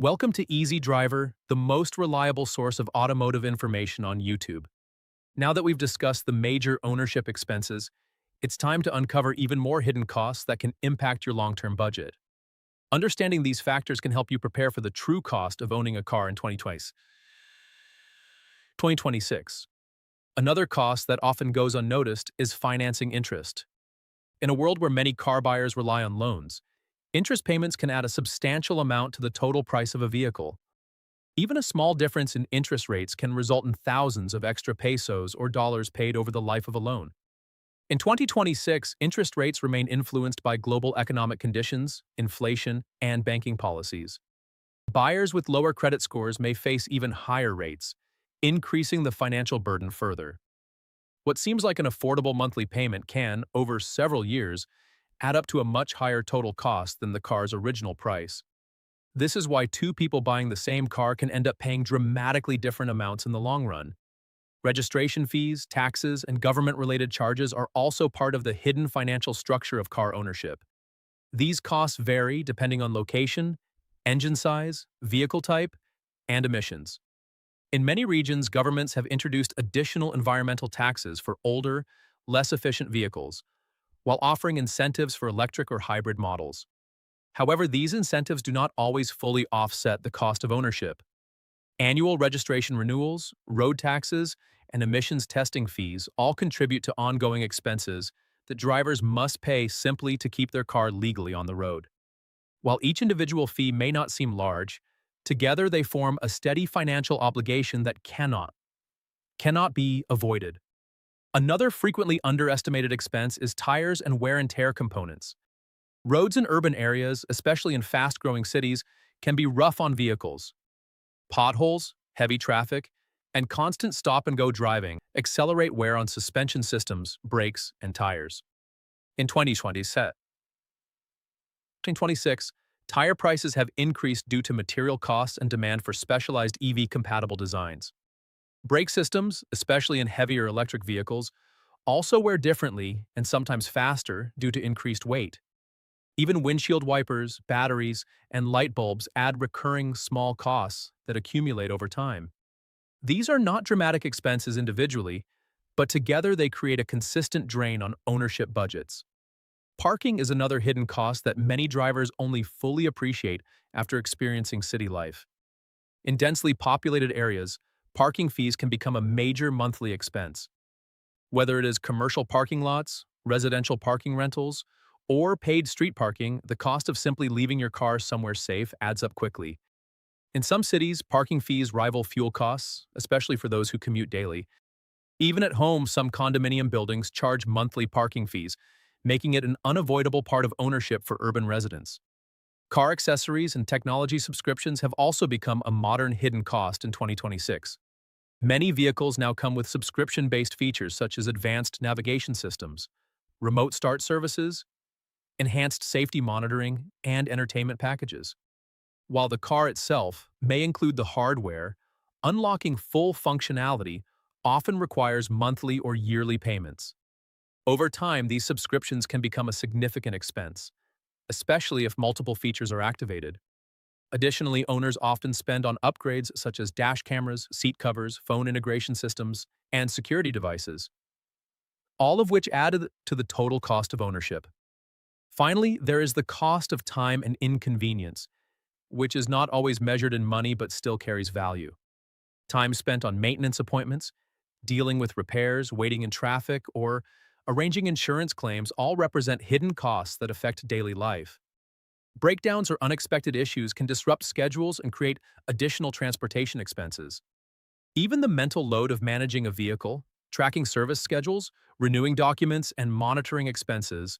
Welcome to Easy Driver, the most reliable source of automotive information on YouTube. Now that we've discussed the major ownership expenses, it's time to uncover even more hidden costs that can impact your long-term budget. Understanding these factors can help you prepare for the true cost of owning a car in 2026. Another cost that often goes unnoticed is financing interest. In a world where many car buyers rely on loans, interest payments can add a substantial amount to the total price of a vehicle. Even a small difference in interest rates can result in thousands of extra pesos or dollars paid over the life of a loan. In 2026, interest rates remain influenced by global economic conditions, inflation, and banking policies. Buyers with lower credit scores may face even higher rates, increasing the financial burden further. What seems like an affordable monthly payment can, over several years, add up to a much higher total cost than the car's original price. This is why two people buying the same car can end up paying dramatically different amounts in the long run. Registration fees, taxes, and government-related charges are also part of the hidden financial structure of car ownership. These costs vary depending on location, engine size, vehicle type, and emissions. In many regions, governments have introduced additional environmental taxes for older, less efficient vehicles, while offering incentives for electric or hybrid models. However, these incentives do not always fully offset the cost of ownership. Annual registration renewals, road taxes, and emissions testing fees all contribute to ongoing expenses that drivers must pay simply to keep their car legally on the road. While each individual fee may not seem large, together they form a steady financial obligation that cannot be avoided. Another frequently underestimated expense is tires and wear and tear components. Roads in urban areas, especially in fast-growing cities, can be rough on vehicles. Potholes, heavy traffic, and constant stop-and-go driving accelerate wear on suspension systems, brakes, and tires. In 2026, tire prices have increased due to material costs and demand for specialized EV-compatible designs. Brake systems, especially in heavier electric vehicles, also wear differently and sometimes faster due to increased weight. Even windshield wipers, batteries, and light bulbs add recurring small costs that accumulate over time. These are not dramatic expenses individually, but together they create a consistent drain on ownership budgets. Parking is another hidden cost that many drivers only fully appreciate after experiencing city life. In densely populated areas, parking fees can become a major monthly expense. Whether it is commercial parking lots, residential parking rentals, or paid street parking, the cost of simply leaving your car somewhere safe adds up quickly. In some cities, parking fees rival fuel costs, especially for those who commute daily. Even at home, some condominium buildings charge monthly parking fees, making it an unavoidable part of ownership for urban residents. Car accessories and technology subscriptions have also become a modern hidden cost in 2026. Many vehicles now come with subscription-based features such as advanced navigation systems, remote start services, enhanced safety monitoring, and entertainment packages. While the car itself may include the hardware, unlocking full functionality often requires monthly or yearly payments. Over time, these subscriptions can become a significant expense, especially if multiple features are activated. Additionally, owners often spend on upgrades such as dash cameras, seat covers, phone integration systems, and security devices, all of which add to the total cost of ownership. Finally, there is the cost of time and inconvenience, which is not always measured in money but still carries value. Time spent on maintenance appointments, dealing with repairs, waiting in traffic, or arranging insurance claims all represent hidden costs that affect daily life. Breakdowns or unexpected issues can disrupt schedules and create additional transportation expenses. Even the mental load of managing a vehicle, tracking service schedules, renewing documents, and monitoring expenses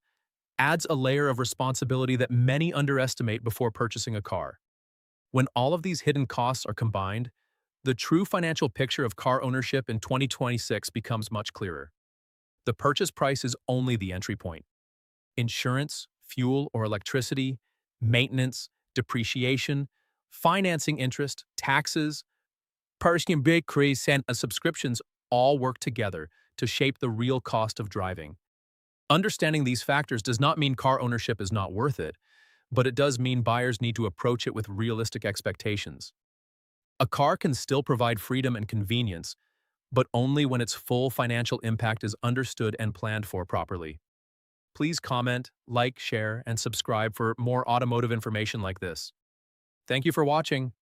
adds a layer of responsibility that many underestimate before purchasing a car. When all of these hidden costs are combined, the true financial picture of car ownership in 2026 becomes much clearer. The purchase price is only the entry point. Insurance, fuel or electricity, maintenance, depreciation, financing interest, taxes, parking brake crease, and subscriptions all work together to shape the real cost of driving. Understanding these factors does not mean car ownership is not worth it, but it does mean buyers need to approach it with realistic expectations. A car can still provide freedom and convenience, but only when its full financial impact is understood and planned for properly. Please comment, like, share, and subscribe for more automotive information like this. Thank you for watching.